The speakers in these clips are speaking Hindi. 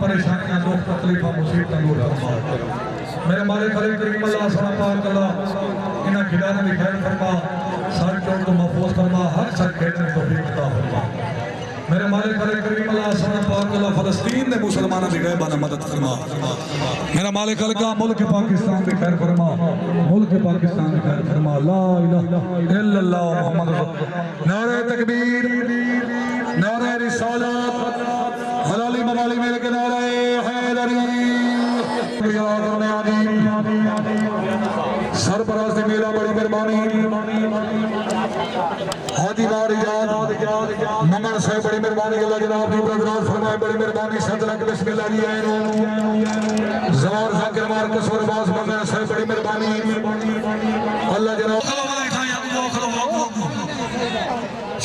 परेशानियां दुख तकलीफा मुसीबत दूर फरमा। मेरे मालिक करीम अल्लाह सना पाक अल्लाह इन्हां खिलाने की खैर फरमा, सर चोट को महफूज फरमा, हर सर खेलने को तौफीक अता फरमा। मेरे मालिक करीम अल्लाह सना पाक अल्लाह फलस्तीन ने मुसलमानों की गैबाना मदद फरमा। मेरा मालिक का मुल्क पाकिस्तान की खैर फरमा, मुल्क पाकिस्तान की खैर फरमा। ला इलाहा इल्लल्लाह मुहम्मद नारे तकबीर, नारे रिसालत, हलाली मवाली मिल के नारे हैदरी। सरपरस्त मेला बड़ी मेहरबानी, हाजी नारियाद नमन साहब बड़ी मेहरबानी, अल्लाह जनाब की बरकरार फरमाए, बड़ी मेहरबानी। सदरक बिस्मिल्लाह जी आए ज़वार ज़ाकिर मार कसूर बाज मंगन साहब बड़ी मेहरबानी, अल्लाह जनाब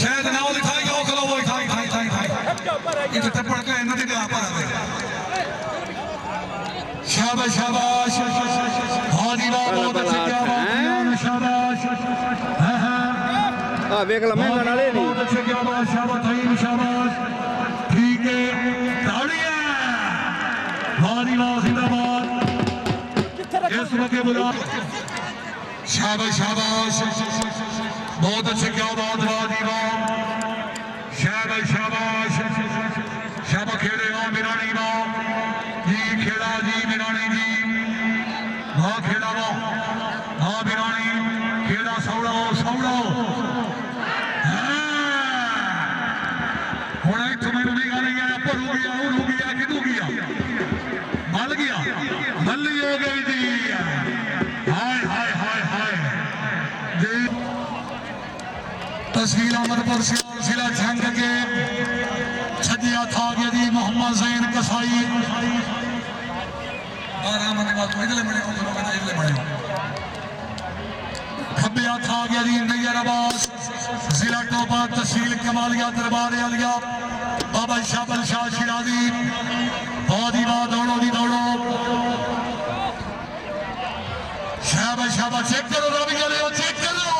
शायद नाव दिखाएगा वो खलो वो खाई खाई खाई खाई ये तो टपड़ के नदी में आपा दे। शाबाश शाबाश हाजी बाबा बहुत अच्छे क्या बात है, शाबाश हां वेखला मैं गाना ले नहीं बहुत अच्छे क्या बात, शाबाश थई शाबाश ठीक है ताड़ियां हाजी बाबा जिंदाबाद। इस मौके बुला शाबाश शाबाश बहुत अच्छे क्या बात हाजी बाबा शाबाश शाबाश शाबाश खेले हो मिरानी बाबा जी खेला जी मिरानी जी हाँ खेला वो हाँ मिरानी खेला सौड़ा सौड़ा होना ही तुम्हें नहीं गाने गया पर हो गया और हो गया कि तू गया मल हो गई जी हाय हाय हाय हाय जी। तस्वीर अमरपुर जिला जंग के छजिया था जी मोहम्मद जैन कसाई खबिया था जी नैयर अब्बास जिला टोपा तहसील कमालिया दरबार आलिया बाबा शाबल शाह शिराजी बहुत वाह दौड़ो दी दौड़ो शाबाश शाबाश चेक करो रवि वाले चेक करो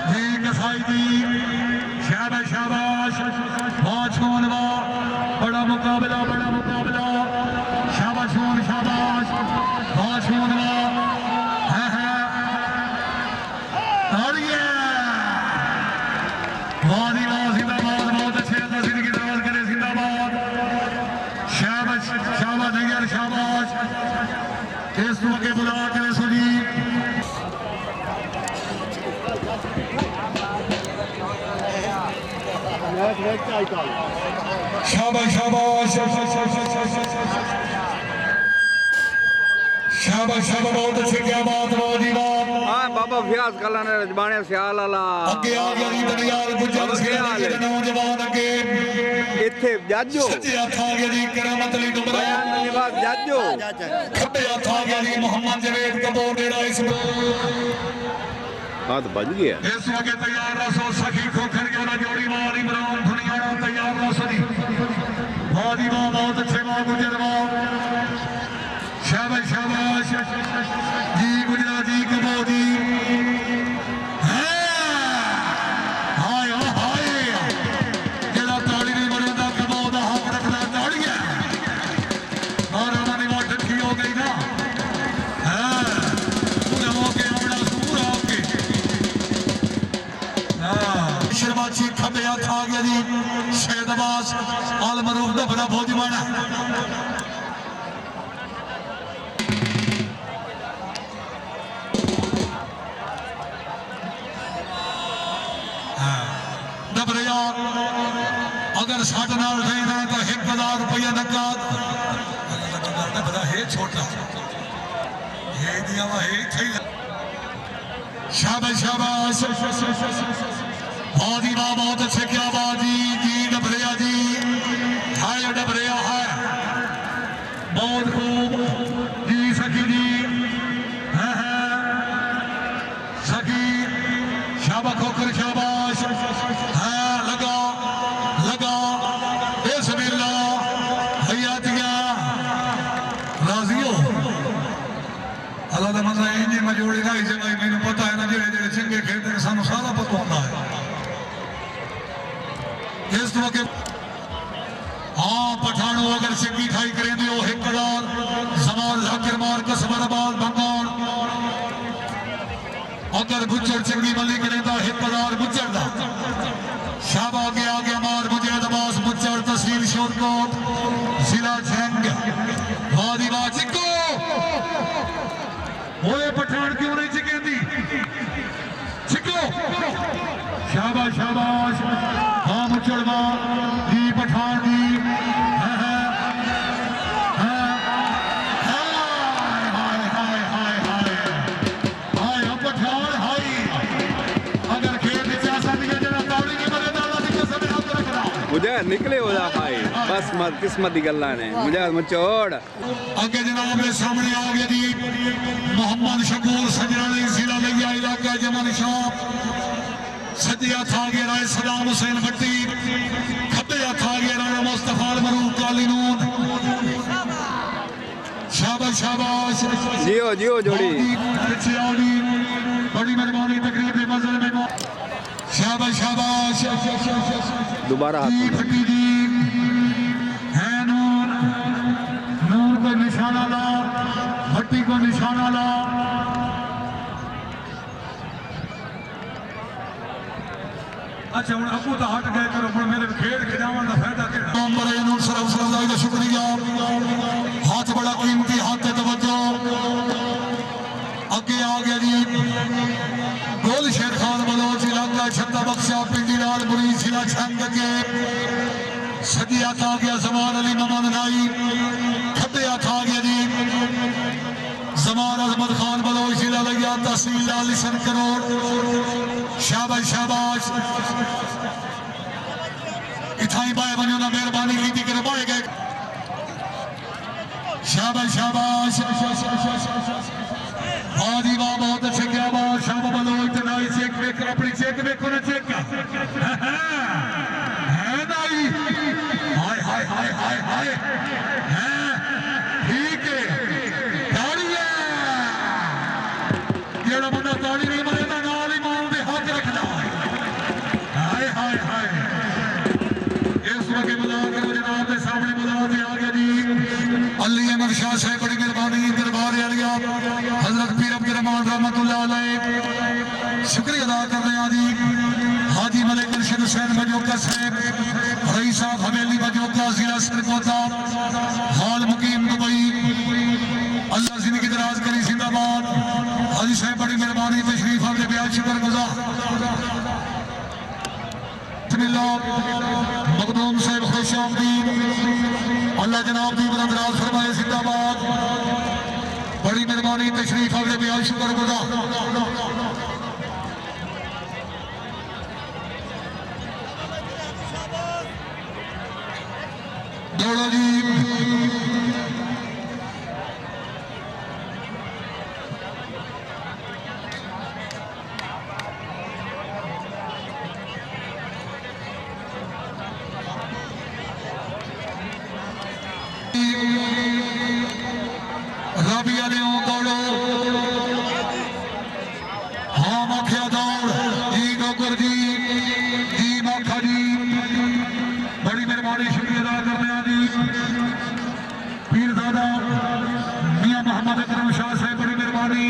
जी कसाई जी शाबाश शाबाश बहुत छोड़वा बड़ा मुकाबला शाबाश शाबाश बहुत छोड़वा जिंदाबाद बहुत अच्छे जिंदगी दरबार करे जिंदाबाद शाबाश शाबाश नैयर शाबाश इस मौके बुला करे सुनी शाबाश शाबाश शाबाश शाबाश बहुत अच्छे क्या बात वाजी वाह हां बाबा व्यास कलाने रजबाने सियाल वाला अगे आ गया जी दरियाल गुजर से नौजवान अगे इथे जाजो सच्चे हथ आ गया जी करामत अली डुमरा निवास जाजो खब्बे हथ आ गया जी मोहम्मद जवेद कपूर डेरा इस हाथ बज गया इस वक्त तैयार रसो सखी खोखर गया जोड़ी मार इमरान दुनिया तैयार रसो दी वादी वाह बहुत अच्छे वाह गुजर वाह शाबाश शाबाश जी गुजरा जी कबो जी हाय हाय जेड़ा ताड़ी नहीं बनता कबो दा हक रखना ताड़िया और हमारी वो ठठी हो गई ना पूरा होके अपना पूरा होके शर्माची खबे हाथ आ गया जी शहद अब्बास आल मरूफ दा बड़ा भोजमाना अगर साढ़े नाल देना तो 1000 रुपया नकाद बड़ा है छोटा ये दिया हुआ है शाबाश शाबाश बहुत बहुत अच्छे क्या बात जी डबरिया जी हाय डबरिया है बहुत खूब जी सखी जी सखी शाबाश खोकर शाबाश जोड़ी ना जगह मैंने पता है ना जेड़े जेड़े चंगे खेलते हैं सानू सारा पता होता है इस मौके हाँ पठानो अगर सिंगी खाई करें दियो हिकदार समाज जाकिर मार कसमरबाद बंगार अगर बुच्चर चंगी मली करें दा हिकदार बुच्चर दा शाब आगे मार मुझे दबास बुच्चर तहसील शोरकोट जिला जंग वादी वाजिको ओए पठान क्यों नहीं चिकेंदी चिको शाबाश शाबाश हाँ मुचड़वा दी पठान दी मुझे निकले हो जा भाई बस मत किस्मत की गल्ला ने मुझे मचोड़ आगे जनाब के सामने आ गया जी मोहम्मद शकूर सजरानी जिला लिया इलाका जमन शाह सजिया था गया राय सदाम हुसैन भट्टी खबिया था गया राणा मुस्तफा मरूफ कालीनून शाबाश शाबाश जियो जियो जोड़ी बड़ी मेहरबानी तकरीब मजल में शाबाश शाबाश दोबारा भट्टी जी है नूर नूर को निशाना ला भट्टी को निशाना ला अच्छा हूँ अबू तो हट गए करो हूँ मेरे खेल खिलावन का फायदा क्या शुक्रिया हाथ बड़ा कीमती हाथ से तवज्जो अगे आ गया जी गोल शेर खान बलोच इलाका छत्ता बख्शा पिंडी लालपुरी जिला छंग के सजिया था गया जमान अली मोहम्मद नाई खबिया था गया जी जमान अहमद खान बलोच जिला लिया तहसील लालिसन करोड़ शाबाश शाबाश इथाई बाय बनो ना मेहरबानी की करे बाय गए शाबाश शाबाश आदि वाह बहुत अच्छे क्या बात शाम बलोच नाई चेक वेक अपनी चेक वेको ना चेक है नाई हाय हाय हाय हाय हाय है ठीक है ताड़ियां जेड़ा बंदा ताड़ी नहीं मारेगा नाल ही मार दे हाथ रखना हाय हाय हाय इस वक्त बुला के जनाब के सामने बुला के आ गया जी अली अहमद शाह साहब बड़ी मेहरबानी दरबार आ गया हजरत पीर अब्दुल रहमान रहमतुल्लाह अलैह शुक्रिया अदा कर रहे हैं जी हाजी मलिक इरशाद हुसैन मजोका साहब रईस साहब हवेली मजोका जिला सरगोदा हाल मुकीम दुबई अल्लाह जिंदगी दराज करी जिंदाबाद हाजी साहब बड़ी मेहरबानी तशरीफ आपने ब्याज शुक्रगुजार मखदूम साहब खुश आमदीद अल्लाह जनाब दी बरदराज फरमाए जिंदाबाद बड़ी मेहरबानी तशरीफ आपने ब्याज शुक्रगुजार दौड़ा जी राबिया ने दौड़ो हाँ माखिया दौड़ जी नौकर जी माखा जी बड़ी मेहरबानी शुक्रिया अदा कर रहे हैं जी पीरजादा मियां मोहम्मद अकरम शाह साहब बड़ी मेहरबानी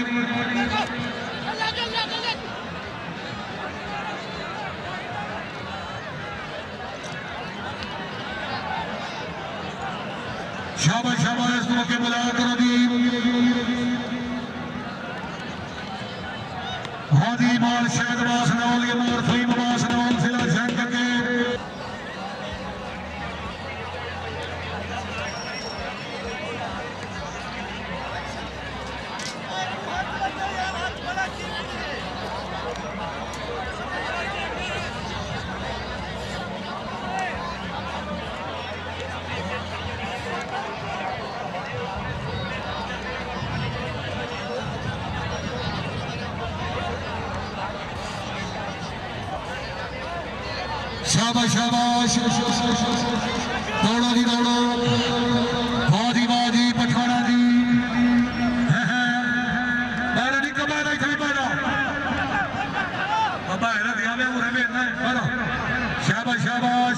शाबाश शाबाश इस मौके बुला करो जी हाजी माल शायद वासनौल ये मार फहीम वासनौल जिला जंग के शाबाश शाबाश दौड़ो जी दौड़ो बाजी बाजी पठाना जी बाहर निकल बाहर इधर बाहर बाबा है ना दिया में उरे में ना बाहर शाबाश शाबाश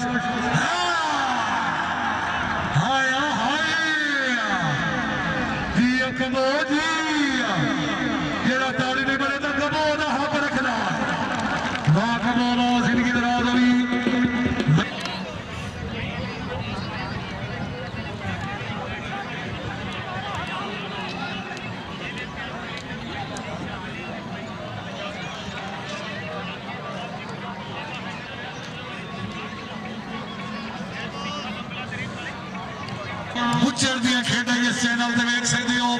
गुज्जर दियां खेडां इस चैनल ते वेख सकदे हो।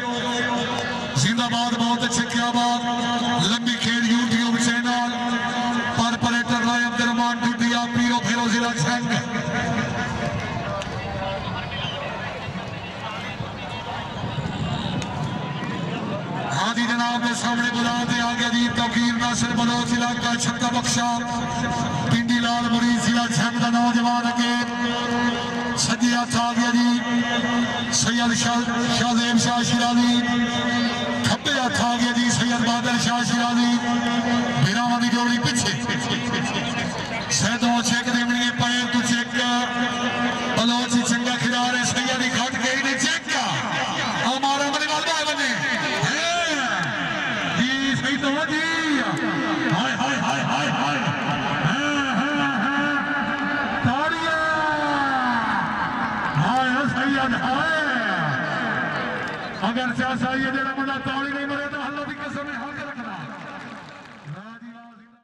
जिंदाबाद बहुत अच्छे क्या बात लंबी खेड यूट्यूब चैनल ऑपरेटर राय अब्दुलरहमान डुडिया पीओ फिरोजिला संघ हादी जनाब के सामने बुलाते आगे जी तौकीर नासिर बलोच इलाका छक्का बख्शा पिंडी लाल मुरीद जिला छंग का नौजवान अगे सजी हथ आ गया जी सैयद शाहजेब शाह शिराजी खब्बे हथ आ गया जी सैयद बादल शाह शिराजी बिरावा की जोड़ी पिछे सैदों चेक देवनी पैर तू चेक बलोच चंगा खिलाड़ी सैयद घट गई ने चेक हमारा मनी वाला बने हाय हाय हाय हाय हाय ताड़ियां हाय सैयद हाय अगर चाचा ये जेड़ा मुंडा ताड़ी नहीं मरे तो हल्ला दी कसम हाजिर